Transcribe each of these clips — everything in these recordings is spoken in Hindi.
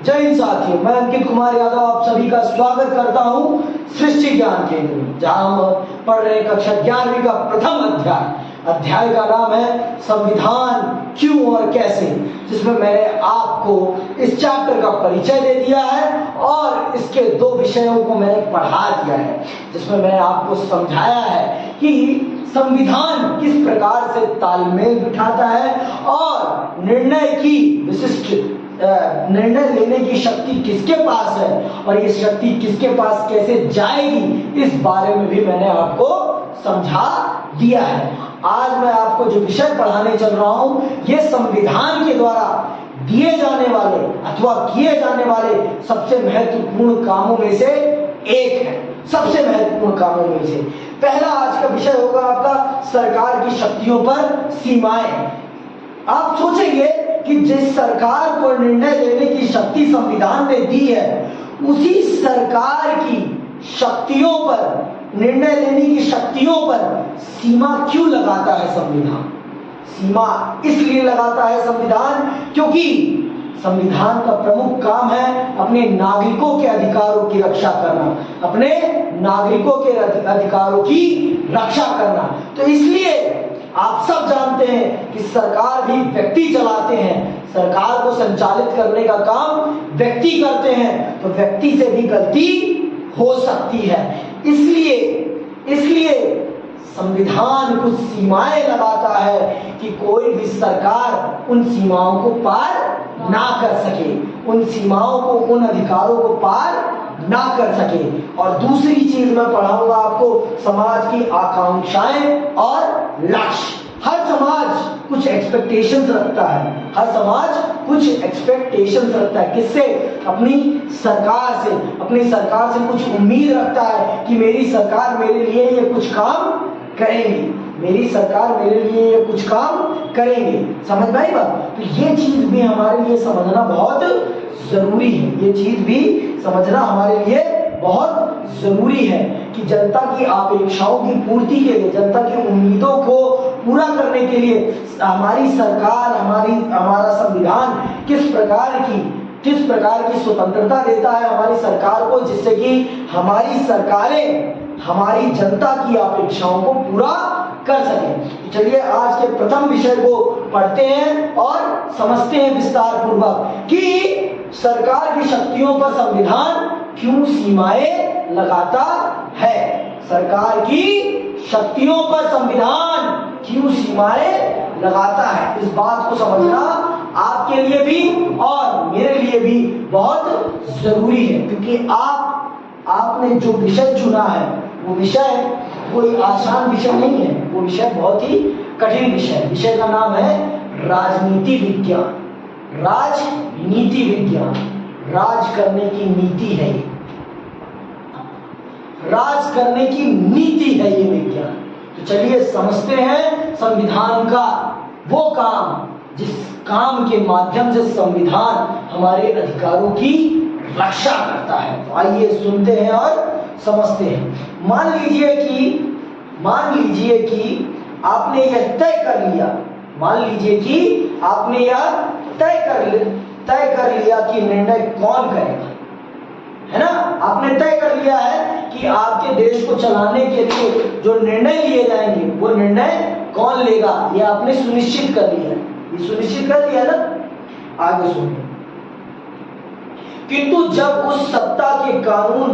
जय हिंद साथियों, मैं अंकित कुमार यादव आप सभी का स्वागत करता हूं सृष्टि ज्ञान केंद्र में, जहां हम पढ़ रहे हैं कक्षा 11वीं का प्रथम अध्याय का नाम है संविधान क्यों और कैसे, जिसमें मैंने आपको इस चैप्टर का परिचय दे दिया है और इसके दो विषयों को मैंने पढ़ा दिया है, जिसमें मैंने आपको समझाया है कि संविधान किस प्रकार से तालमेल बिठाता है और निर्णय लेने की शक्ति किसके पास है और ये शक्ति किसके पास कैसे जाएगी, इस बारे में भी मैंने आपको समझा दिया है। आज मैं आपको जो विषय पढ़ाने चल रहा हूं, ये संविधान के द्वारा दिए जाने वाले अथवा किए जाने वाले सबसे महत्वपूर्ण कामों में से एक है। सबसे महत्वपूर्ण कामों में से पहला आज का विषय होगा आपका सरकार की शक्तियों पर सीमाएं। आप सोचेंगे कि जिस सरकार को निर्णय लेने की शक्ति संविधान ने दी है, उसी सरकार की शक्तियों पर, निर्णय लेने की शक्तियों पर सीमा क्यों लगाता है संविधान? सीमा इसलिए लगाता है संविधान क्योंकि संविधान का प्रमुख काम है अपने नागरिकों के अधिकारों की रक्षा करना, अपने नागरिकों के अधिकारों की रक्षा करना। तो इसलिए आप सब जानते हैं कि सरकार भी व्यक्ति चलाते हैं, सरकार को संचालित करने का काम व्यक्ति करते हैं, तो व्यक्ति से भी गलती हो सकती है। इसलिए संविधान कुछ सीमाएं लगाता है कि कोई भी सरकार उन सीमाओं को पार ना कर सके, उन सीमाओं को, उन अधिकारों को पार ना कर सके। और दूसरी चीज मैं पढ़ाऊंगा आपको समाज की आकांक्षाएं और लक्ष्य। हर समाज कुछ एक्सपेक्टेशंस रखता है, हर समाज कुछ एक्सपेक्टेशंस रखता है। किससे? अपनी सरकार से कुछ उम्मीद रखता है कि मेरी सरकार मेरे लिए ये कुछ काम करेंगे, मेरी सरकार मेरे लिए ये कुछ काम करेंगे। समझ में आई बात? तो ये चीज भी हमारे लिए समझना बहुत जरूरी है, ये चीज भी समझना हमारे लिए बहुत जरूरी है कि जनता की अपेक्षाओं की पूर्ति के लिए, जनता की उम्मीदों को पूरा करने के लिए हमारी सरकार, हमारा संविधान किस प्रकार की स्वतंत्रता देता है हमारी सरकार को, जिससे कि हमारी सरकारें हमारी जनता की अपेक्षाओं को पूरा कर सके। चलिए आज के प्रथम विषय को पढ़ते हैं और समझते हैं विस्तार पूर्वक कि सरकार की शक्तियों पर संविधान क्यों सीमाएं लगाता है। सरकार की शक्तियों पर संविधान क्यों सीमाएं लगाता है, इस बात को समझना आपके लिए भी और मेरे लिए भी बहुत जरूरी है, क्योंकि आपने जो विषय चुना है वो विषय कोई आसान विषय नहीं है, वो विषय बहुत ही कठिन विषय। विषय का नाम है राजनीति विज्ञान। राजनीति विज्ञान, राज करने की नीति है, राज करने की नीति है ये विज्ञान। तो चलिए समझते हैं संविधान का वो काम जिस काम के माध्यम से संविधान हमारे अधिकारों की रक्षा करता है। तो आइए सुनते हैं और समझते हैं। मान लीजिए कि आपने यह तय कर लिया, तय कर लिया कि निर्णय कौन करेगा, है ना? आपने तय कर लिया है कि आपके देश को चलाने के लिए जो निर्णय लिए जाएंगे वो निर्णय कौन लेगा, ये आपने सुनिश्चित कर लिया है। ये सुनिश्चित कर लिया ना? आगे सुनिए। किंतु जब उस सत्ता ने कानून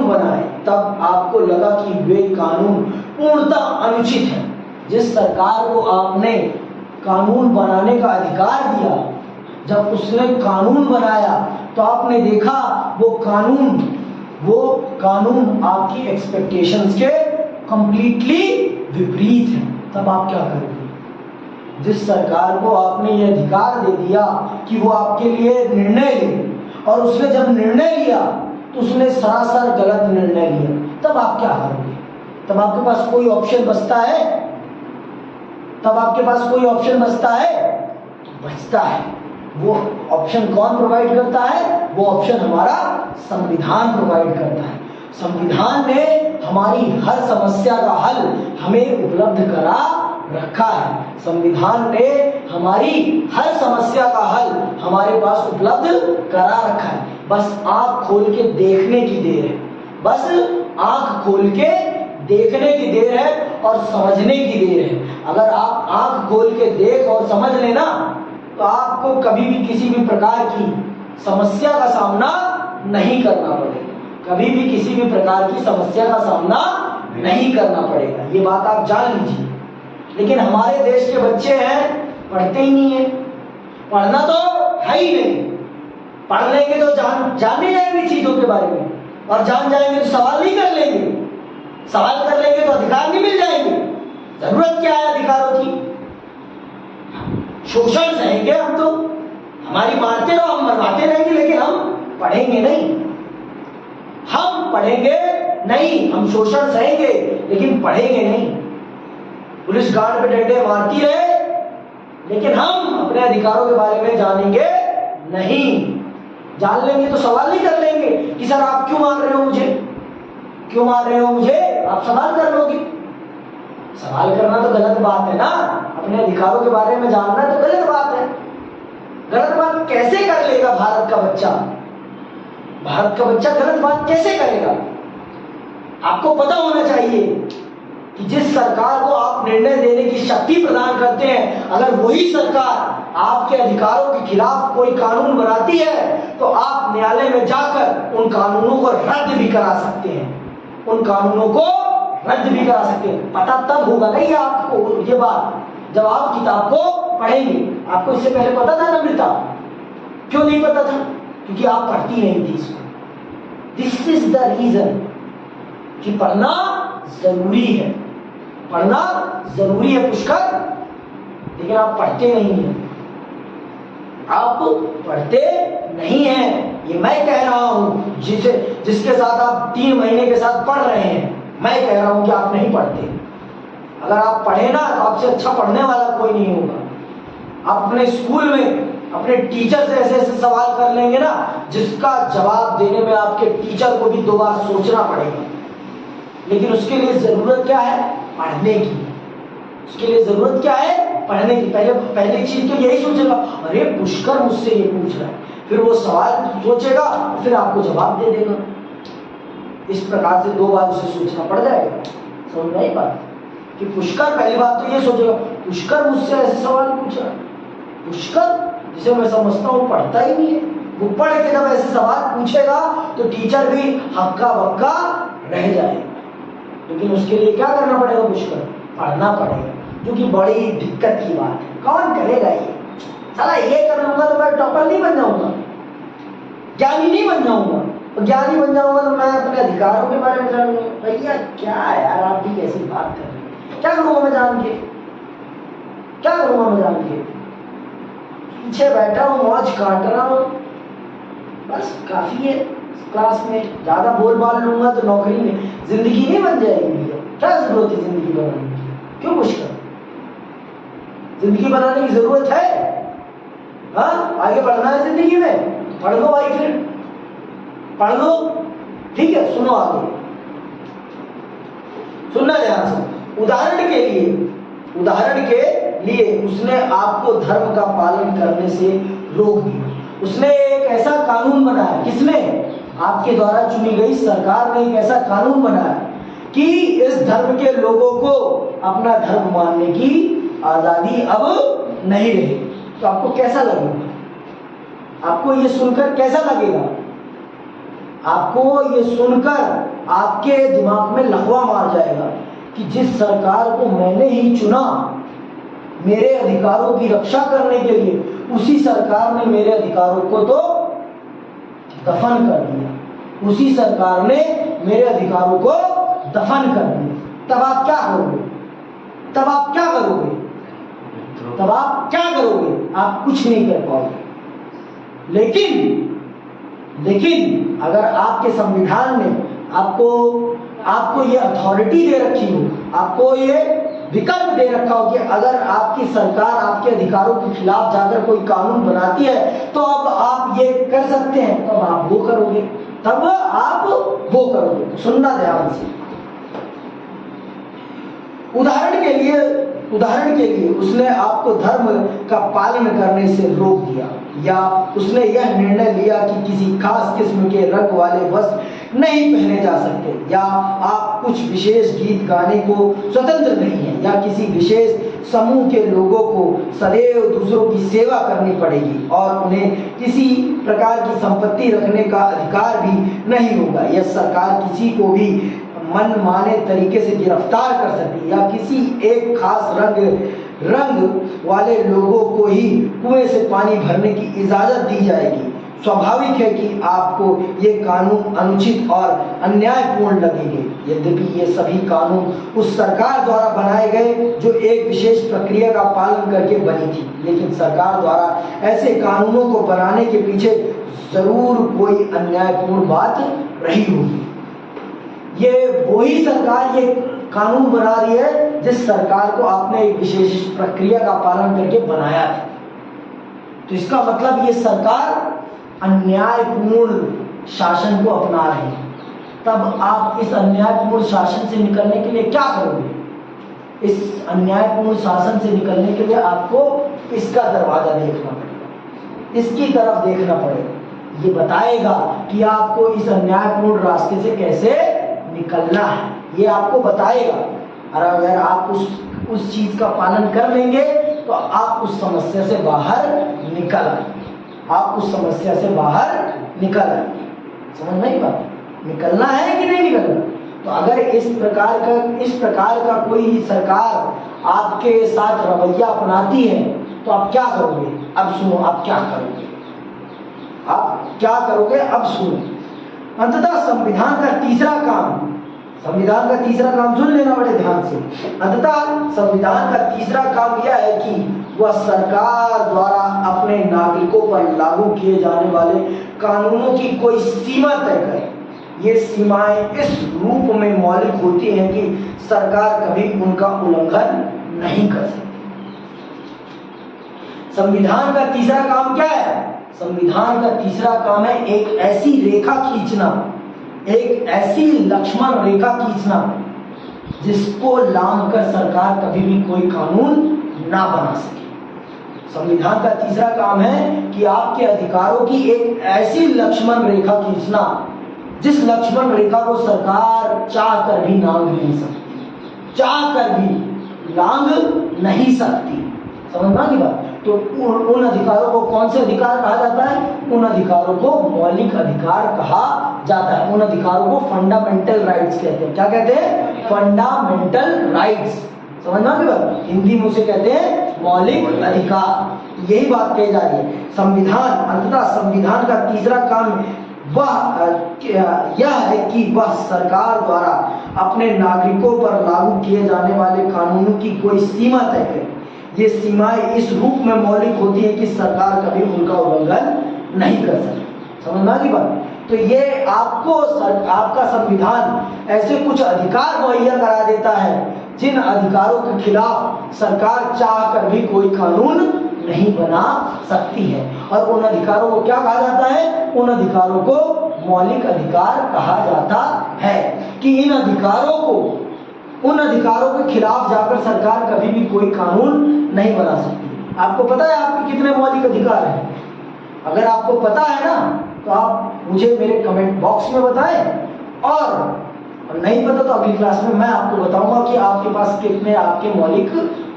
बनाए, तब आपको लगा कि वे कानून पूर्णतः अनुचित है। जिस सरकार को आपने कानून बनाने का अधिकार दिया, जब उसने कानून बनाया तो आपने देखा वो कानून आपकी एक्सपेक्टेशंस के कंप्लीटली विपरीत है। तब आप क्या करेंगे? जिस सरकार को आपने ये अधिकार दे दिया कि वो आपके लिए निर्णय ले, और उसने जब निर्णय लिया तो उसने सरासर गलत निर्णय लिया, तब आप क्या करोगे? तब आपके पास कोई ऑप्शन बचता है? बचता है। वो ऑप्शन कौन प्रोवाइड करता है? वो ऑप्शन हमारा संविधान प्रोवाइड करता है। संविधान ने हमारी हर समस्या का हल हमें उपलब्ध करा रखा है। संविधान ने हमारी हर समस्या का हल हमारे पास उपलब्ध करा रखा है। बस आंख खोल के देखने की देर है, बस आंख खोल के देखने की देर है और समझने की देर है। अगर आप आंख खोल के देख और समझ लेना तो आपको कभी भी किसी भी प्रकार की समस्या का सामना नहीं करना पड़ेगा, कभी भी किसी भी प्रकार की समस्या का सामना नहीं करना पड़ेगा। ये बात आप जान लीजिए। लेकिन हमारे देश के बच्चे हैं, पढ़ते ही नहीं है। पढ़ना तो है ही नहीं, पढ़ लेंगे तो जान नहीं जाएंगे चीजों के बारे में, और जान जाएंगे तो सवाल नहीं कर लेंगे, सवाल कर लेंगे तो अधिकार नहीं मिल जाएंगे। जरूरत क्या है अधिकारों की? शोषण सहेंगे हम तो, हमारी मारते रहो, हम मरवाते रहेंगे, लेकिन हम पढ़ेंगे नहीं, हम पढ़ेंगे नहीं, हम शोषण सहेंगे लेकिन पढ़ेंगे नहीं। पुलिस गार्ड पे डंडे मारती रहे लेकिन हम अपने अधिकारों के बारे में जानेंगे नहीं। जान लेंगे तो सवाल नहीं कर लेंगे कि सर आप क्यों मार रहे हो मुझे, क्यों मार रहे हो मुझे, आप सवाल कर लोगे। सवाल करना तो गलत बात है ना, अपने अधिकारों के बारे में जानना तो गलत बात है। गलत बात कैसे कर लेगा भारत का बच्चा? भारत का बच्चा गलत बात कैसे करेगा? आपको पता होना चाहिए कि जिस सरकार को आप निर्णय देने की शक्ति प्रदान करते हैं, अगर वही सरकार आपके अधिकारों के खिलाफ कोई कानून बनाती है तो आप न्यायालय में जाकर उन कानूनों को रद्द भी करा सकते हैं, उन कानूनों को रद्द भी करा सकते हैं। पता तब होगा नहीं आपको ये बात जब आप किताब को पढ़ेंगे। आपको इससे पहले पता था नम्रता? क्यों नहीं पता था? क्योंकि आप पढ़ती नहीं थी इसको। दिस इज द रीजन कि पढ़ना जरूरी है, पढ़ना जरूरी है पुष्कर, लेकिन आप पढ़ते नहीं हैं, आप पढ़ते नहीं हैं। ये मैं कह रहा हूं जिसके साथ आप 3 महीने के साथ पढ़ रहे हैं, मैं कह रहा हूं कि आप नहीं पढ़ते। अगर आप पढ़े ना तो आपसे अच्छा पढ़ने वाला कोई नहीं होगा। आप अपने स्कूल में अपने टीचर से ऐसे ऐसे सवाल कर लेंगे ना जिसका जवाब देने में आपके टीचर को भी 2 बार सोचना पड़ेगा। लेकिन उसके लिए जरूरत क्या है? पढ़ने की। उसके लिए जरूरत क्या है? पढ़ने की। पहली चीज तो यही सोचेगा, अरे पुष्कर मुझसे ये पूछ रहा है, फिर वो सवाल सोचेगा, फिर आपको जवाब दे देगा। इस प्रकार से 2 बार उसे सोचना पड़ जाएगा। समझ में आई बात? कि पुष्कर, पहली बात तो ये सोचेगा, पुष्कर मुझसे ऐसे सवाल पूछ रहा है। पुष्कर जिसे मैं समझता हूँ पढ़ता ही नहीं है, वो पढ़ के जब ऐसे सवाल पूछेगा तो टीचर भी हक्का बक्का रह जाएगा। लेकिन उसके लिए क्या करना पड़ेगा? पुष्कर पढ़ना पड़ेगा, जो कि बड़ी दिक्कत की बात है। कौन करेगा ये? साला ये कर लूंगा तो मैं टॉपर नहीं बन जाऊंगा, ज्ञानी नहीं बन जाऊंगा, और ज्ञानी बन जाऊंगा तो मैं अपने अधिकारों के बारे में जानूंगा। भैया क्या यार, आप भी कैसी बात कर रहे हैं? क्या करूंगा मैं जान के? क्या करूंगा मैं जान के? पीछे बैठा हूँ, मौज काट रहा हूँ, बस काफी है। क्लास में ज्यादा बोल बाल लूंगा तो नौकरी में जिंदगी नहीं बन जाएगी भैया। क्या जरूरत है जिंदगी बनाने की? क्यों मुश्किल? जिंदगी बनाने की जरूरत है? हाँ, आगे बढ़ना है जिंदगी में, पढ़ लो भाई, फिर पढ़ लो। ठीक है, सुनो आगे, सुनना ध्यान से। उदाहरण के लिए उसने आपको धर्म का पालन करने से रोक दिया। उसने एक ऐसा कानून बनाया, किसने? आपके द्वारा चुनी गई सरकार ने एक ऐसा कानून बनाया कि इस धर्म के लोगों को अपना धर्म मानने की आजादी अब नहीं रही। तो आपको कैसा लगेगा? आपको ये सुनकर कैसा लगेगा? आपको ये सुनकर आपके दिमाग में लकवा मार जाएगा कि जिस सरकार को मैंने ही चुना मेरे अधिकारों की रक्षा करने के लिए, उसी सरकार ने मेरे अधिकारों को तो दफन कर दिया। उसी सरकार ने मेरे अधिकारों को दफन कर दिया। तब आप क्या करोगे? तब आप क्या करोगे? तब आप क्या करोगे? आप कुछ नहीं कर पाओगे। लेकिन अगर आपके संविधान ने आपको ये अथॉरिटी दे रखी हो, आपको ये विकल्प दे रखा हो कि अगर आपकी सरकार आपके अधिकारों के खिलाफ जाकर कोई कानून बनाती है तो अब आप ये कर सकते हैं, तब आप वो करोगे, तब आप वो करोगे। सुनना ध्यान से। उदाहरण के लिए उदाहरण के लिए उसने आपको धर्म का पालन करने से रोक दिया, या उसने यह निर्णय लिया कि किसी खास किस्म के रंग वाले वस्त्र नहीं पहने जा सकते, या आप कुछ विशेष गीत गाने को स्वतंत्र नहीं है, या किसी विशेष समूह के लोगों को सदैव दूसरों की सेवा करनी पड़ेगी और उन्हें किसी प्रकार की संपत्ति रखने का अधिकार भी नहीं होगा। यह सरकार किसी को भी मनमाने तरीके से गिरफ्तार कर सकती, या किसी एक खास रंग वाले लोगों को ही कुएं से पानी भरने की इजाजत दी जाएगी। स्वाभाविक है कि आपको ये कानून अनुचित और अन्यायपूर्ण लगेंगे, यद्यपि ये सभी कानून उस सरकार द्वारा बनाए गए जो एक विशेष प्रक्रिया का पालन करके बनी थी। लेकिन सरकार द्वारा ऐसे कानूनों को बनाने के पीछे जरूर कोई अन्यायपूर्ण बात रही होगी। ये वही सरकार ये कानून बना रही है जिस सरकार को आपने एक विशेष प्रक्रिया का पालन करके बनाया था। तो इसका मतलब ये सरकार अन्यायपूर्ण शासन को अपना रही है। तब आप इस अन्यायपूर्ण शासन से निकलने के लिए क्या करोगे? इस अन्यायपूर्ण शासन से निकलने के लिए आपको इसका दरवाजा देखना पड़ेगा, इसकी तरफ देखना पड़ेगा। ये बताएगा कि आपको इस अन्यायपूर्ण रास्ते से कैसे निकलना है, ये आपको बताएगा। और अगर आप उस चीज का पालन कर लेंगे तो आप उस समस्या से बाहर निकल आएंगे, आप उस समस्या से बाहर निकल आएंगे। समझ नहीं बात? निकलना है कि नहीं निकलना? तो अगर इस प्रकार का कोई सरकार आपके साथ रवैया अपनाती है तो आप क्या करोगे? अब सुनो, आप क्या करोगे? आप क्या करोगे? अब सुनो। अंततः संविधान का तीसरा काम सुन लेना बड़े ध्यान से। अंततः संविधान का तीसरा काम यह है कि वह सरकार द्वारा अपने नागरिकों पर लागू किए जाने वाले कानूनों की कोई सीमा तय करे। ये सीमाएं इस रूप में मौलिक होती हैं कि सरकार कभी उनका उल्लंघन नहीं कर सकती। संविधान का तीसरा काम क्या है? संविधान का तीसरा काम है एक ऐसी रेखा खींचना, एक ऐसी लक्ष्मण रेखा खींचना जिसको लांघ कर सरकार कभी भी कोई कानून ना बना सके। संविधान का तीसरा काम है कि आपके अधिकारों की एक ऐसी लक्ष्मण रेखा खींचना जिस लक्ष्मण रेखा को सरकार चाह कर भी लांघ नहीं सकती, चाह कर भी लांघ नहीं सकती। समझना की बात? तो उन अधिकारों को कौन से अधिकार कहा जाता है? उन अधिकारों को मौलिक अधिकार कहा जाता है। उन अधिकारों को फंडामेंटल राइट्स कहते हैं। क्या कहते हैं? Fundamental rights. समझना की बात? हिंदी में उसे कहते हैं मौलिक अधिकार। यही बात कही जा रही है। संविधान, अंततः संविधान का तीसरा काम यह है कि वह सरकार द्वारा अपने नागरिकों पर लागू किए जाने वाले कानूनों की कोई सीमा तय करे। ये सीमाएं इस रूप में मौलिक होती है कि सरकार कभी उनका उल्लंघन नहीं कर सकती। समझना की बात? तो ये आपका संविधान ऐसे कुछ अधिकार मुहैया करा देता है जिन अधिकारों के खिलाफ सरकार चाह कर भी कोई कानून नहीं बना सकती है। और उन अधिकारों को क्या कहा जाता है? उन अधिकारों को मौलिक अधिकार कहा जाता है कि उन अधिकारों के खिलाफ जाकर सरकार कभी भी कोई कानून नहीं बना सकती। आपको पता है आपके कितने मौलिक अधिकार हैं? अगर आपको पता है ना तो आप मुझे मेरे कमेंट बॉक्स में बताएं, और नहीं पता तो अगली क्लास में मैं आपको बताऊंगा कि आपके पास कितने आपके मौलिक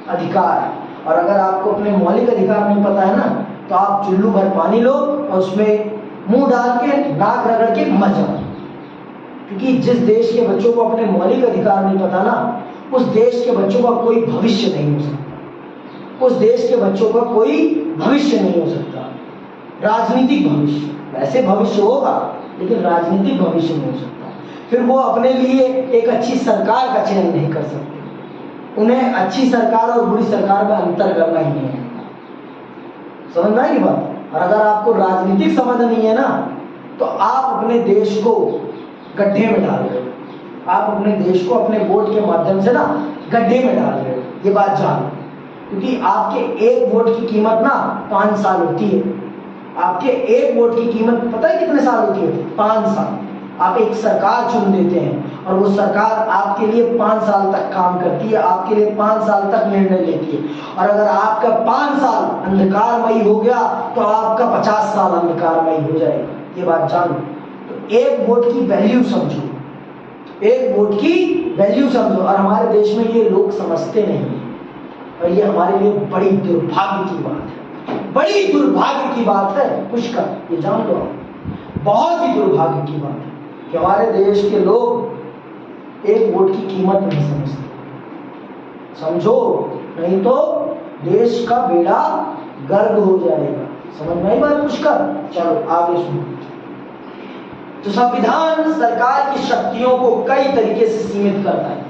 अधिकार हैं। और अगर आपको अपने मौलिक अधिकार नहीं पता है ना तो आप चुल्लू भर पानी लो और उसमें मुंह डाल के नाक रगड़ के मर जाओ। क्योंकि जिस देश के बच्चों को अपने मौलिक अधिकार नहीं पता ना, उस देश के बच्चों का कोई भविष्य नहीं हो सकता। उस देश के बच्चों का कोई भविष्य नहीं हो सकता। राजनीतिक भविष्य, वैसे भविष्य होगा लेकिन राजनीतिक भविष्य नहीं हो सकता। फिर वो अपने लिए एक अच्छी सरकार का चयन नहीं कर सकते। उन्हें अच्छी सरकार और बुरी सरकार में अंतर करना ही नहीं है। समझना है की बात? और अगर आपको राजनीतिक समझ नहीं है ना तो आप अपने देश को गड्ढे में डाल रहे हो। आप अपने देश को अपने वोट के माध्यम से ना गड्ढे में डाल रहे हो, ये बात जानो। क्योंकि आपके एक वोट की कीमत ना 5 साल होती है। आपके एक वोट की कीमत पता है कितने साल होती है? 5 साल। आप एक सरकार चुन देते हैं और वो सरकार आपके लिए 5 साल तक काम करती है, आपके लिए 5 साल तक निर्णय लेती है। और अगर आपका 5 साल अंधकारमयी हो गया तो आपका 50 साल अंधकारमयी हो जाएगा। ये बात जानो। तो एक वोट की वैल्यू समझो, एक वोट की वैल्यू समझो। और हमारे देश में ये लोग समझते नहीं है और ये हमारे लिए बड़ी दुर्भाग्य की बात है, बड़ी दुर्भाग्य की बात है। पुष्कर ये जान लो, बहुत ही दुर्भाग्य की बात है कि हमारे देश के लोग एक वोट की कीमत नहीं समझते। समझो, नहीं तो देश का बेड़ा गर्क हो जाएगा। समझ में आई बात पुष्कर? चलो आगे सुनो। तो संविधान सरकार की शक्तियों को कई तरीके से सीमित करता है।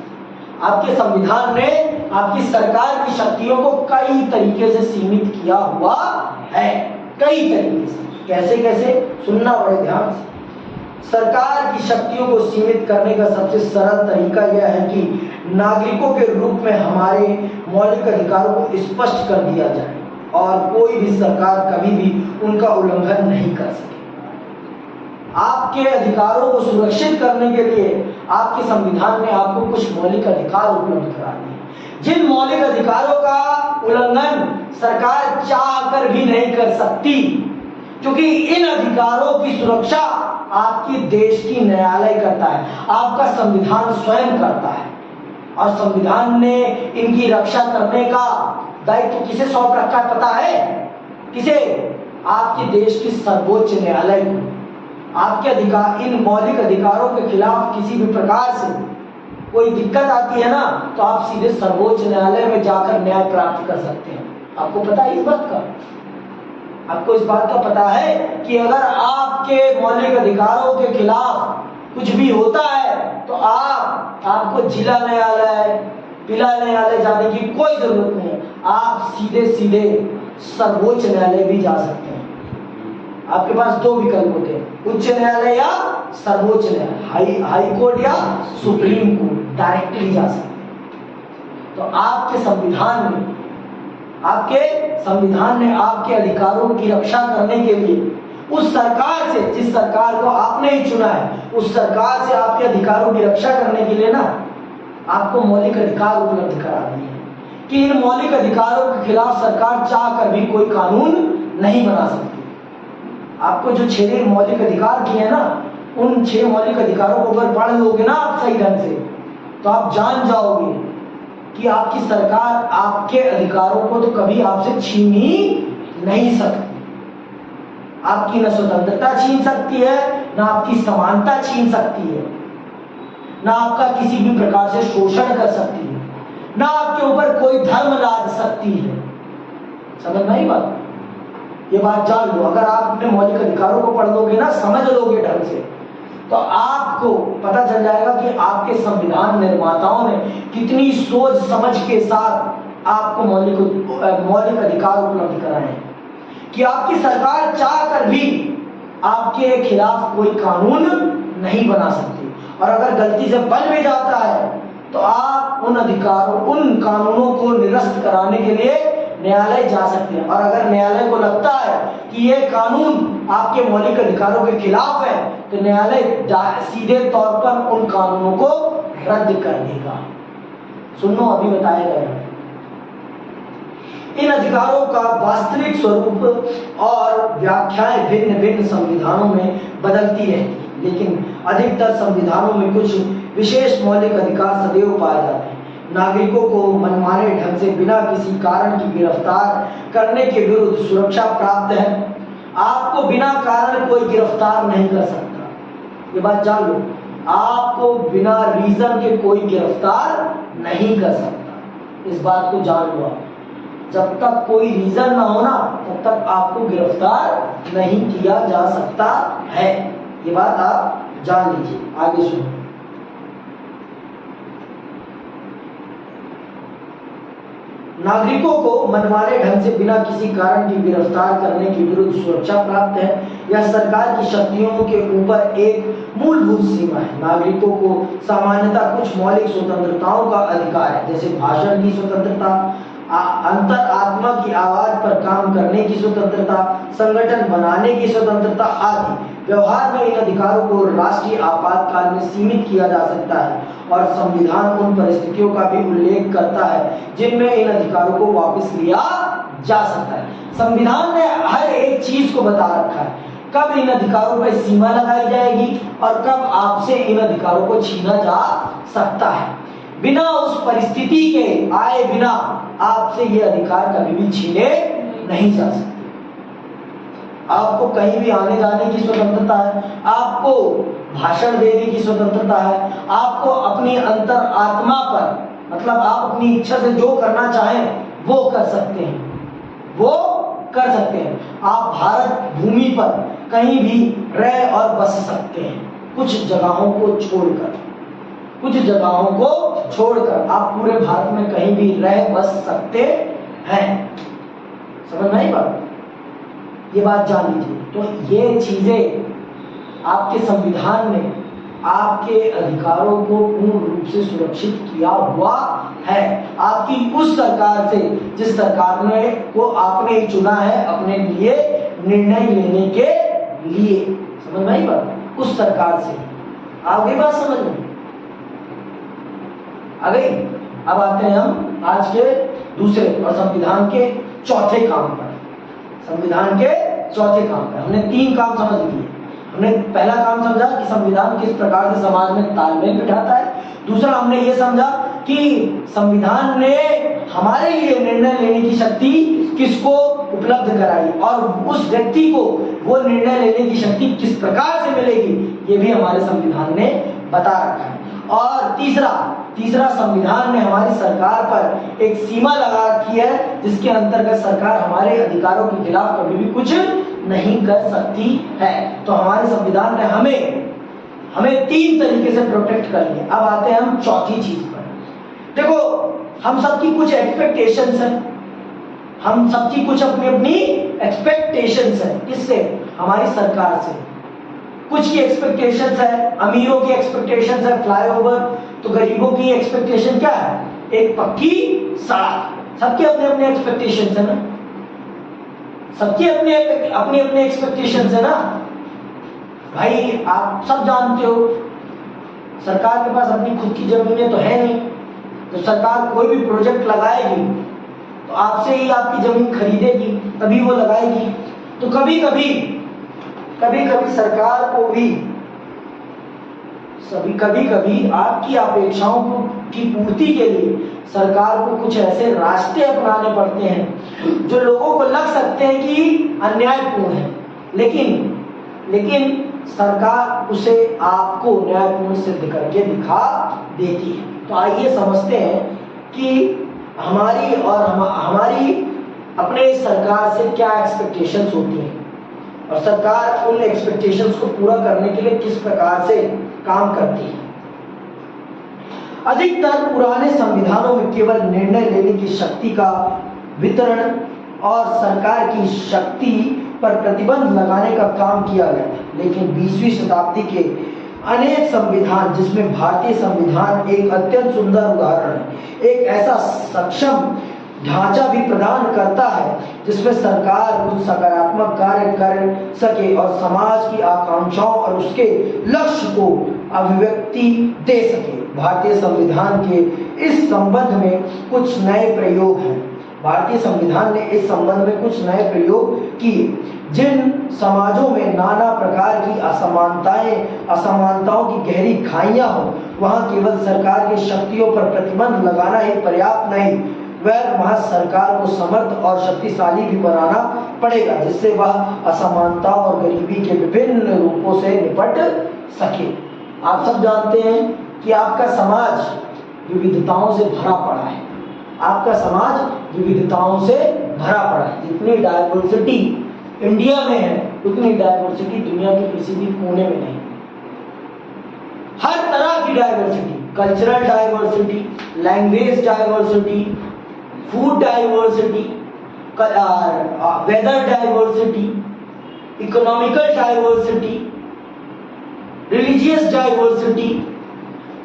आपके संविधान ने आपकी सरकार की शक्तियों को कई तरीके से सीमित किया हुआ है, कई तरीके से। कैसे कैसे? सुनना बड़े ध्यान से। सरकार की शक्तियों को सीमित करने का सबसे सरल तरीका यह है कि नागरिकों के रूप में हमारे मौलिक अधिकारों को स्पष्ट कर दिया जाए और कोई भी सरकार कभी भी उनका उल्लंघन नहीं कर सके। आपके अधिकारों को सुरक्षित करने के लिए आपके संविधान ने आपको कुछ मौलिक अधिकार उपलब्ध करा दिए, जिन मौलिक अधिकारों का उल्लंघन सरकार चाहकर भी नहीं कर सकती, क्योंकि इन अधिकारों की सुरक्षा आपकी देश की न्यायालय करता है, आपका संविधान स्वयं करता है। और संविधान ने इनकी रक्षा करने का दायित्व किसे सौंप रखा है पता है? किसे? आपके देश की सर्वोच्च न्यायालय को। आपके अधिकार, इन मौलिक अधिकारों के खिलाफ किसी भी प्रकार से कोई दिक्कत आती है ना, तो आप सीधे सर्वोच्च न्यायालय में जाकर न्याय प्राप्त कर सकते हैं। आपको पता है इस बात का? आपको इस बात का पता है कि अगर आपके मौलिक अधिकारों के खिलाफ कुछ भी होता है तो आपको जिला न्यायालय, जिला न्यायालय जाने की कोई जरूरत नहीं है। आप सीधे सीधे सर्वोच्च न्यायालय भी जा सकते हैं। आपके पास दो विकल्प होते हैं, उच्च न्यायालय या सर्वोच्च न्यायालय, हाई कोर्ट या सुप्रीम कोर्ट, डायरेक्टली जा सकते हैं। तो आपके संविधान ने आपके अधिकारों की रक्षा करने के लिए उस सरकार से, जिस सरकार को आपने ही चुना है, उस सरकार से आपके अधिकारों की रक्षा करने के लिए ना आपको मौलिक अधिकार उपलब्ध करा दिए हैं कि इन मौलिक अधिकारों के खिलाफ सरकार चाह कर भी कोई कानून नहीं बना सकती। आपको जो 6 मौलिक अधिकार दिए हैं ना, उन 6 मौलिक अधिकारों को अगर पढ़ लोगे ना आप सही ढंग से, तो आप जान जाओगे कि आपकी सरकार आपके अधिकारों को तो कभी आपसे छीन ही नहीं सकती। आपकी न स्वतंत्रता छीन सकती है, ना आपकी समानता छीन सकती है, ना आपका किसी भी प्रकार से शोषण कर सकती है, ना आपके ऊपर कोई धर्म लाद सकती है। समझ में आई बात? ये बात जान लो। अगर आप अपने मौलिक अधिकारों को पढ़ लोगे ना, समझ लोगे ढंग से, तो आपको पता चल जाएगा कि आपके संविधान निर्माताओं ने कितनी सोच समझ के साथ आपको मौलिक अधिकार उपलब्ध कराए हैं कि आपकी सरकार चाह कर भी आपके खिलाफ कोई कानून नहीं बना सकती। और अगर गलती से बन भी जाता है तो आप उन अधिकारों, उन कानूनों को निरस्त कराने के लिए न्यायालय जा सकते हैं। और अगर न्यायालय को लगता है कि ये कानून आपके मौलिक अधिकारों के खिलाफ है, तो न्यायालय सीधे तौर पर उन कानूनों को रद्द कर देगा। सुनो, अभी बताया गया। इन अधिकारों का वास्तविक स्वरूप और व्याख्याएं भिन्न भिन्न संविधानों में बदलती रहती है, लेकिन अधिकतर संविधानों में कुछ विशेष मौलिक अधिकार सदैव पाए जाते हैं। नागरिकों को मनमाने ढंग से बिना किसी कारण की गिरफ्तार करने के विरुद्ध सुरक्षा प्राप्त है। आपको बिना कारण कोई गिरफ्तार नहीं कर सकता, ये बात जान लो। आपको बिना रीजन के कोई गिरफ्तार नहीं कर सकता, इस बात को जान लो। जब तक कोई रीजन ना हो ना, तब तक आपको गिरफ्तार नहीं किया जा सकता है। ये बात आप जान लीजिए। आगे सुनो। नागरिकों को मनमाने ढंग से बिना किसी कारण की गिरफ्तार करने के विरुद्ध सुरक्षा प्राप्त है। यह सरकार की शक्तियों के ऊपर एक मूलभूत सीमा है। नागरिकों को सामान्यतः कुछ मौलिक स्वतंत्रताओं का अधिकार है, जैसे भाषण की स्वतंत्रता, अंतर आत्मा की आवाज पर काम करने की स्वतंत्रता, संगठन बनाने की स्वतंत्रता आदि। व्यवहार में इन अधिकारों को राष्ट्रीय आपातकाल में सीमित किया जा सकता है और संविधान उन परिस्थितियों का भी उल्लेख करता है जिनमें इन अधिकारों को वापस लिया जा सकता है। संविधान ने हर एक चीज को बता रखा है, कब इन अधिकारों पर सीमा लगाई जाएगी और कब आपसे इन अधिकारों को छीना जा सकता है। बिना उस परिस्थिति के आए बिना आपसे ये अधिकार कभी भी छीने नहीं जा सकते। आपको कहीं भी आने जाने की स्वतंत्रता है, आपको भाषण देने की स्वतंत्रता है, आपको अपनी अंतर आत्मा पर मतलब आप अपनी इच्छा से जो करना चाहें वो कर सकते हैं, वो कर सकते हैं। आप भारत भूमि पर कहीं भी रह और बस सकते हैं, कुछ जगहों को छोड़कर, कुछ जगहों को छोड़कर आप पूरे भारत में कहीं भी रह बस सकते हैं। समझ में आई बात? ये बात जान लीजिए। तो ये चीजें आपके संविधान ने आपके अधिकारों को पूर्ण रूप से सुरक्षित किया हुआ है, आपकी उस सरकार से जिस सरकार ने को आपने चुना है अपने लिए निर्णय लेने के लिए। समझ में आई बात? उस सरकार से आगे बात समझ में आ गई। अब आते हैं हम आज के दूसरे और संविधान के चौथे काम पर। संविधान के चौथे काम पर हमने 3 काम समझ लिए। हमने पहला काम समझा कि संविधान किस प्रकार से समाज में तालमेल बिठाता है। दूसरा हमने ये समझा कि संविधान ने हमारे लिए निर्णय लेने की शक्ति किसको उपलब्ध कराई और उस व्यक्ति को वो निर्णय लेने की शक्ति किस प्रकार से मिलेगी ये भी हमारे संविधान ने बता रखा है। और तीसरा संविधान ने हमारी सरकार पर एक सीमा लगा रखी है जिसके अंतर्गत सरकार हमारे अधिकारों के खिलाफ कभी भी कुछ नहीं कर सकती है। तो हमारे संविधान ने हमें 3 तरीके से प्रोटेक्ट कर लिया। अब आते हैं हम चौथी चीज पर। देखो, हम सबकी कुछ एक्सपेक्टेशंस हैं, हम सबकी कुछ अपनी एक्सपेक्टेशंस हैं। किससे? हमारी सरकार से। कुछ की एक्सपेक्टेशंस है, अमीरों की एक्सपेक्टेशंस है फ्लाईओवर, तो गरीबों की एक्सपेक्टेशन क्या है? एक पक्की सड़क। सबके अपने एक्सपेक्टेशंस है ना, सबके अपने एक्सपेक्टेशंस है ना भाई। आप सब जानते हो सरकार के पास अपनी खुद की जमीनें तो है नहीं, तो सरकार कोई भी प्रोजेक्ट लगाएगी तो आपसे ही आपकी जमीन खरीदेगी तभी वो लगाएगी। तो कभी कभी सरकार को भी आपकी अपेक्षाओं की पूर्ति के लिए सरकार को कुछ ऐसे रास्ते अपनाने पड़ते हैं जो लोगों को लग सकते हैं कि अन्यायपूर्ण है, लेकिन सरकार उसे आपको न्यायपूर्ण सिद्ध करके दिखा देती है। तो आइए समझते हैं कि हमारी अपने सरकार से क्या एक्सपेक्टेशंस होती हैं और सरकार उन एक्सपेक्टेशंस को पूरा करने के लिए किस प्रकार से काम करती है। अधिकतर पुराने संविधानों में केवल निर्णय लेने की शक्ति का वितरण और सरकार की शक्ति पर प्रतिबंध लगाने का काम किया गया था, लेकिन 20वीं शताब्दी के अनेक संविधान, जिसमें भारतीय संविधान एक अत्यंत सुंदर उदाहरण है, एक ऐसा सक्षम ढांचा भी प्रदान करता है जिसमें सरकार कुछ सकारात्मक कार्य कर सके और समाज की आकांक्षाओं और उसके लक्ष्य को अभिव्यक्ति दे सके। भारतीय संविधान के इस संबंध में कुछ नए प्रयोग हैं। भारतीय संविधान ने इस संबंध में कुछ नए प्रयोग किए। जिन समाजों में नाना प्रकार की असमानताओं की गहरी खाइयां हो, वहां केवल सरकार की शक्तियों पर प्रतिबंध लगाना ही पर्याप्त नहीं, वहां सरकार को समर्थ और शक्तिशाली भी बनाना पड़ेगा, जिससे वह असमानता और गरीबी के विभिन्न रूपों से निपट सके। आप सब जानते हैं कि आपका समाज विविधताओं से भरा पड़ा है। आपका समाज विविधताओं से भरा पड़ा है। जितनी डायवर्सिटी इंडिया में है उतनी डायवर्सिटी दुनिया के किसी भी कोने में नहीं। हर तरह की diversity, cultural diversity, language diversity, food diversity, weather diversity, economical diversity, religious diversity,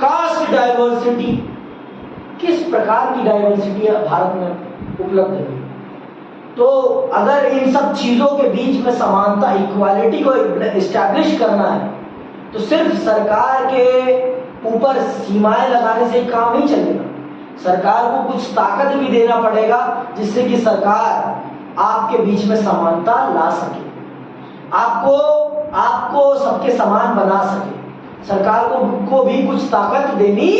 caste diversity, किस प्रकार की डाइवर्सिटी भारत में उपलब्ध है। तो अगर इन सब चीजों के बीच में समानता, इक्वालिटी को इस्टेब्लिश करना है तो सिर्फ सरकार के ऊपर सीमाएं लगाने से काम नहीं चलेगा। सरकार को कुछ ताकत भी देना पड़ेगा जिससे कि सरकार आपके बीच में समानता ला सके, आपको सबके समान बना सके। सरकार को भी कुछ ताकत देनी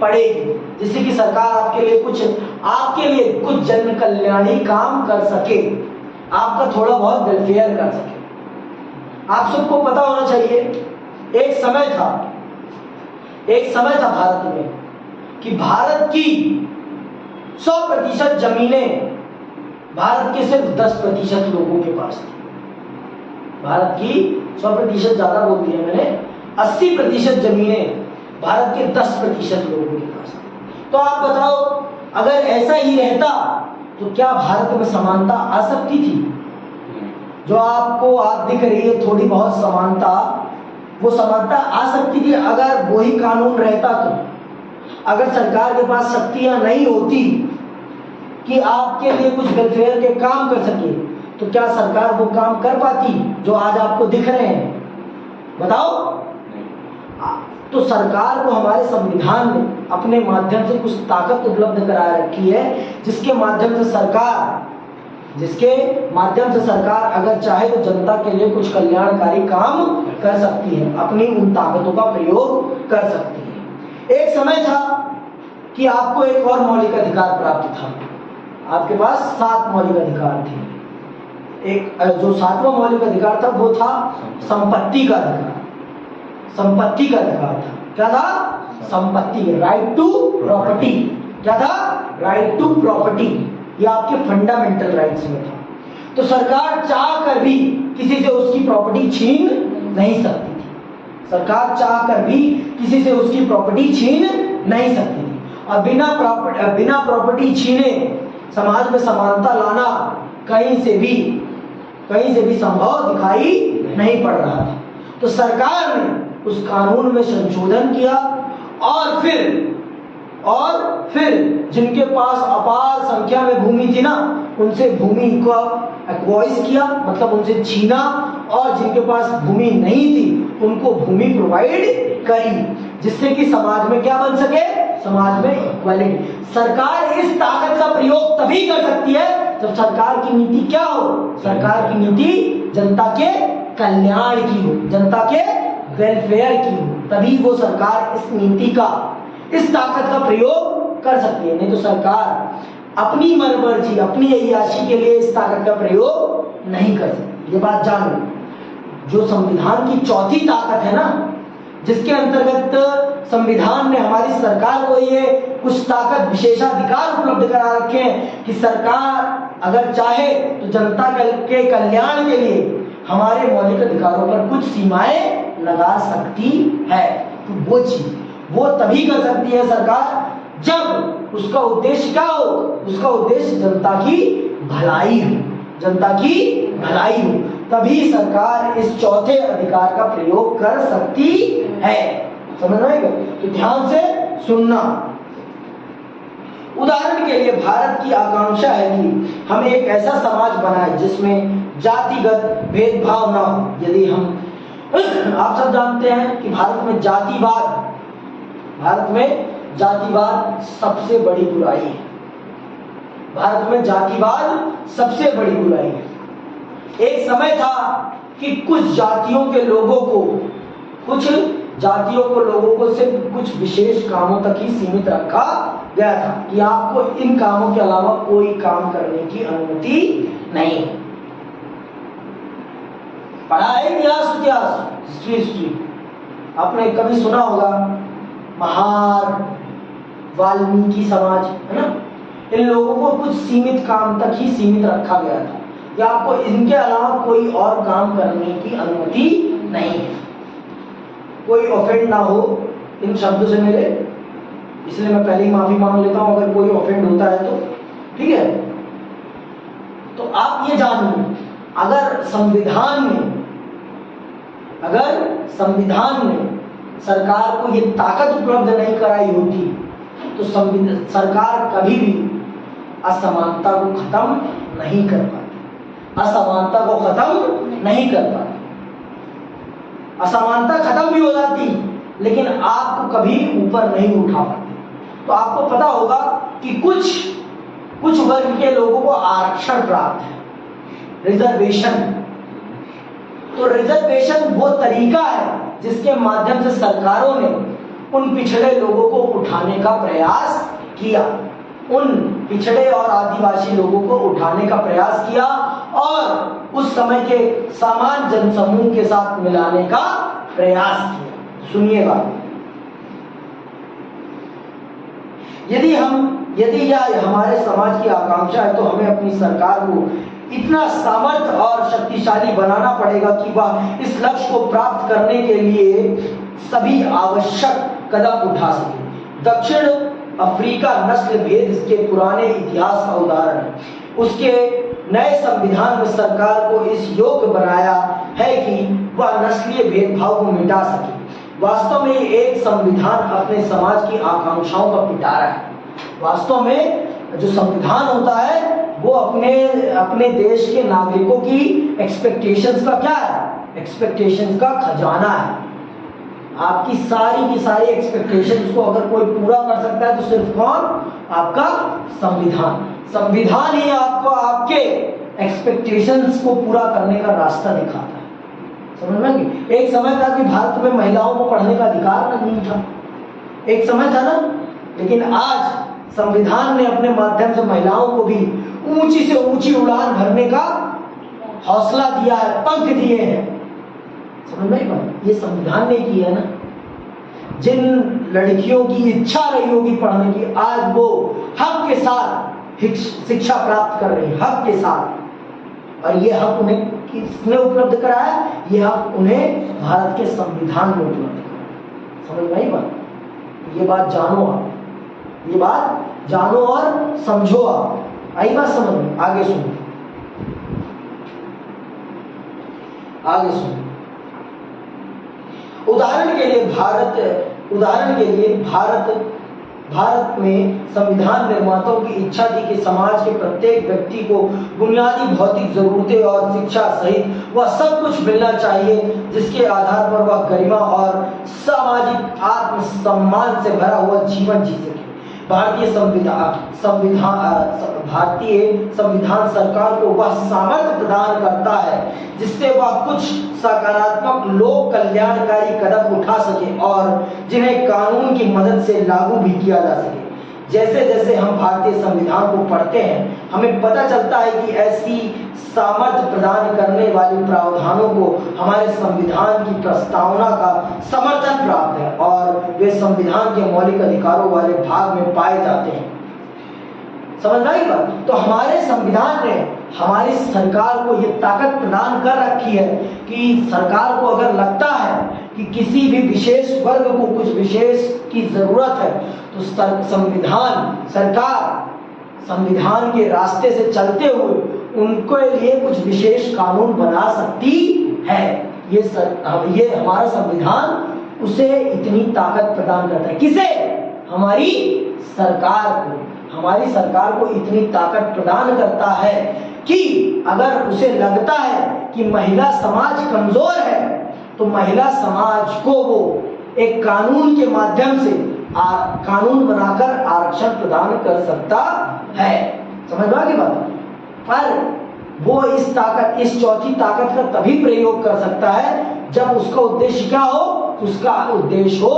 पड़ेगी जिससे कि सरकार आपके लिए कुछ जन कल्याणी काम कर सके, आपका थोड़ा बहुत वेलफेयर कर सके। आप सबको पता होना चाहिए, एक समय था भारत में कि भारत की 100% जमीनें भारत के सिर्फ 10% लोगों के पास थी। भारत की 100% ज्यादा बोल दिया मैंने, 80% जमीनें भारत के 10% लोगों के पास थी। तो आप बताओ, अगर ऐसा ही रहता तो क्या भारत में समानता आ सकती थी? जो आपको आज दिख रही है थोड़ी बहुत समानता, वो समानता आ सकती थी अगर वही कानून रहता तो। अगर सरकार के पास शक्तियां नहीं होती कि आपके लिए कुछ वेलफेयर के काम कर सके, तो क्या सरकार वो काम कर पाती जो आज आपको दिख रहे हैं? बताओ। तो सरकार को हमारे संविधान ने अपने माध्यम से कुछ ताकत उपलब्ध करा रखी है जिसके माध्यम से सरकार अगर चाहे तो जनता के लिए कुछ कल्याणकारी काम कर सकती है, अपनी उन ताकतों का प्रयोग कर सकती है। एक समय था कि आपको एक और मौलिक अधिकार प्राप्त था, आपके पास 7 मौलिक अधिकार थे। एक जो 7वां मौलिक अधिकार था वो था संपत्ति का अधिकार। संपत्ति का अधिकार था, क्या था? संपत्ति, राइट टू प्रॉपर्टी। क्या था? Right to property. ये आपके फंडामेंटल राइट्स में था। तो सरकार चाह कर भी किसी से उसकी प्रॉपर्टी छीन नहीं सकती थी। सरकार चाह कर भी किसी से उसकी प्रॉपर्टी छीन नहीं सकती थी। और बिना प्रॉपर्टी छीने समाज में समानता लाना कहीं से भी संभव दिखाई नहीं पड़ रहा था। तो सरकार ने उस कानून में संशोधन किया और फिर जिनके पास अपार संख्या में भूमि थी ना, उनसे भूमि को एक्वाइज किया, मतलब उनसे छीना, और जिनके पास भूमि नहीं थी उनको भूमि प्रोवाइड करी, जिससे कि समाज में क्या बन सके? समाज में इक्वालिटी। सरकार इस ताकत का प्रयोग तभी कर सकती है जब सरकार की नीति क्या हो? सरकार की नीति जनता के कल्याण की हो, जनता के वेलफेयर की हो, तभी वो सरकार इस नीति का, इस ताकत का प्रयोग कर सकती है। नहीं तो सरकार अपनी मनमर्जी, अपनी अय्याशी के लिए इस ताकत का प्रयोग नहीं कर सकती। ये बात जानो। जो संविधान की चौथी ताकत है ना, जिसके अंतर्गत संविधान ने हमारी सरकार को ये कुछ ताकत, विशेषाधिकार उपलब्ध करा रखे हैं कि सरकार अगर चाहे तो जनता के कल्याण के लिए हमारे मौलिक अधिकारों पर कुछ सीमाएं लगा सकती है। तो वो चीज वो तभी कर सकती है सरकार जब उसका उद्देश्य क्या हो? उसका उद्देश्य जनता की भलाई हो, जनता की भलाई हो, तभी सरकार इस चौथे अधिकार का प्रयोग कर सकती है। समझ में आएगा? तो ध्यान से सुनना। उदाहरण के लिए भारत की आकांक्षा है कि हम एक ऐसा समाज बनाए जिसमें जातिगत भेदभाव ना हो। यदि हम आप सब जानते हैं कि भारत में जातिवाद सबसे बड़ी बुराई है। भारत में जातिवाद सबसे बड़ी बुराई है। एक समय था कि कुछ जातियों के लोगों को सिर्फ कुछ विशेष कामों तक ही सीमित रखा गया था कि आपको इन कामों के अलावा कोई काम करने की अनुमति नहीं है। पढ़ा है इतिहास, हिस्ट्री आपने कभी सुना होगा, महार, वाल्मीकि समाज, है ना? इन लोगों को कुछ सीमित काम तक ही सीमित रखा गया था कि आपको इनके अलावा कोई और काम करने की अनुमति नहीं है। कोई ऑफेंड ना हो इन शब्दों से मेरे, इसलिए मैं पहले ही माफी मांग लेता हूं अगर कोई ऑफेंड होता है तो, ठीक है? तो आप ये जानिए, अगर संविधान में सरकार को ये ताकत उपलब्ध नहीं कराई होती तो सरकार कभी भी असमानता को खत्म नहीं कर पाती। असमानता को खत्म नहीं कर पाते। असमानता खत्म भी हो जाती लेकिन आपको कभी ऊपर नहीं उठा पाते। तो आपको पता होगा कि कुछ वर्ग के लोगों को आरक्षण प्राप्त है, रिजर्वेशन। तो रिजर्वेशन वो तरीका है जिसके माध्यम से सरकारों ने उन पिछड़े लोगों को उठाने का प्रयास किया, उन पिछड़े और आदिवासी लोगों को उठाने का प्रयास किया और उस समय के सामान्य जनसमूह के साथ मिलाने का प्रयास किया। सुनिएगा, यदि यह हमारे समाज की आकांक्षा है तो हमें अपनी सरकार को इतना सामर्थ्य और शक्तिशाली बनाना पड़ेगा कि वह इस लक्ष्य को प्राप्त करने के लिए सभी आवश्यक कदम उठा सके। दक्षिण अफ्रीका नस्ल भेद इसके पुराने इतिहास का उदाहरण है। उसके नए संविधान में सरकार को इस योग्य बनाया है कि वह नस्लीय भेदभाव को मिटा सके। वास्तव में एक संविधान अपने समाज की आकांक्षाओं का पिटारा है। वास्तव में जो संविधान होता है वो अपने देश के नागरिकों की एक्सपेक्टेशंस का क्या है? एक्सपेक्टेशंस का खजाना है। आपकी सारी की सारी एक्सपेक्टेशंस को अगर कोई पूरा कर सकता है तो सिर्फ कौन? आपका संविधान। संविधान ही आपको आपके एक्सपेक्टेशंस को पूरा करने का रास्ता दिखाता है। समझ में? एक समय था कि भारत में महिलाओं को पढ़ने का अधिकार नहीं था, एक समय था ना, लेकिन आज संविधान ने अपने माध्यम से महिलाओं को भी ऊंची से ऊंची उड़ान भरने का हौसला दिया है, पंख दिए हैं। समझ में बात? ये संविधान ने की है ना। जिन लड़कियों की इच्छा रही होगी पढ़ने की, आज वो हक के साथ शिक्षा प्राप्त कर रही है, हक के साथ। और ये हक उन्हें किसने उपलब्ध कराया? ये हक उन्हें भारत के संविधान में उपलब्ध कराया। समझ में बात? ये बात जानो आप, ये बात जानो और समझो आप। आई बात समझ में? आगे सुनो, आगे सुनो। उदाहरण के लिए भारत में संविधान निर्माताओं की इच्छा थी कि समाज के प्रत्येक व्यक्ति को बुनियादी भौतिक जरूरतें और शिक्षा सहित वह सब कुछ मिलना चाहिए जिसके आधार पर वह गरिमा और सामाजिक आत्मसम्मान से भरा हुआ जीवन जी सके। भारतीय संविधान सरकार को वह सामर्थ्य प्रदान करता है जिससे वह कुछ सकारात्मक लोक कल्याणकारी कदम उठा सके और जिन्हें कानून की मदद से लागू भी किया जा सके। जैसे जैसे हम भारतीय संविधान को पढ़ते हैं हमें पता चलता है कि ऐसी सामर्थ्य प्रदान करने वाले प्रावधानों को हमारे संविधान की प्रस्तावना का समर्थन प्राप्त है और वे संविधान के मौलिक अधिकारों वाले भाग में पाए जाते हैं। समझ में आई बात? तो हमारे संविधान ने हमारी सरकार को ये ताकत प्रदान कर रखी है कि सरकार को अगर लगता है कि किसी भी विशेष वर्ग को कुछ विशेष की जरूरत है तो सरकार संविधान के रास्ते से चलते हुए उनके लिए कुछ विशेष कानून बना सकती है। ये हमारा संविधान उसे इतनी ताकत प्रदान करता है। किसे? हमारी सरकार को। हमारी सरकार को इतनी ताकत प्रदान करता है कि अगर उसे लगता है कि महिला समाज कमजोर है तो महिला समाज को वो एक कानून के माध्यम से कानून बनाकर आरक्षण प्रदान कर सकता है। समझ में आ गई बात? पर वो इस चौथी ताकत का तभी प्रयोग कर सकता है जब उसका उद्देश्य क्या हो? उसका उद्देश्य हो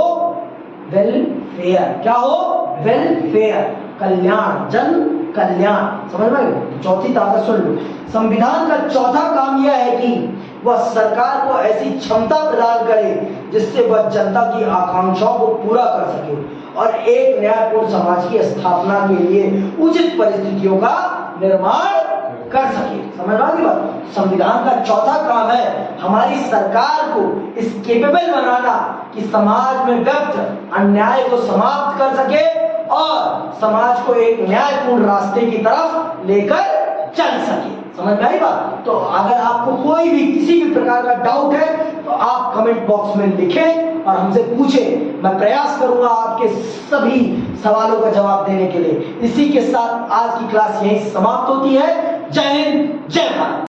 वेलफेयर। क्या हो? वेलफेयर, कल्याण, जन कल्याण। समझ में? चौथी ताकत सुन लो। संविधान का चौथा काम यह है कि वह सरकार को ऐसी क्षमता प्रदान करे जिससे वह जनता की आकांक्षाओं को पूरा कर सके और एक न्यायपूर्ण समाज की स्थापना के लिए उचित परिस्थितियों का निर्माण कर सके। समझ में आ गई बात? संविधान का चौथा काम है हमारी सरकार को इस केपेबल बनाना कि समाज में व्यक्त अन्याय को समाप्त कर सके और समाज को एक न्यायपूर्ण रास्ते की तरफ लेकर चल सके। समझ में आई बात? तो अगर आपको कोई भी किसी भी प्रकार का डाउट है तो आप कमेंट बॉक्स में लिखें और हमसे पूछें। मैं प्रयास करूंगा आपके सभी सवालों का जवाब देने के लिए। इसी के साथ आज की क्लास यहीं समाप्त होती है। जय हिंद, जय भारत।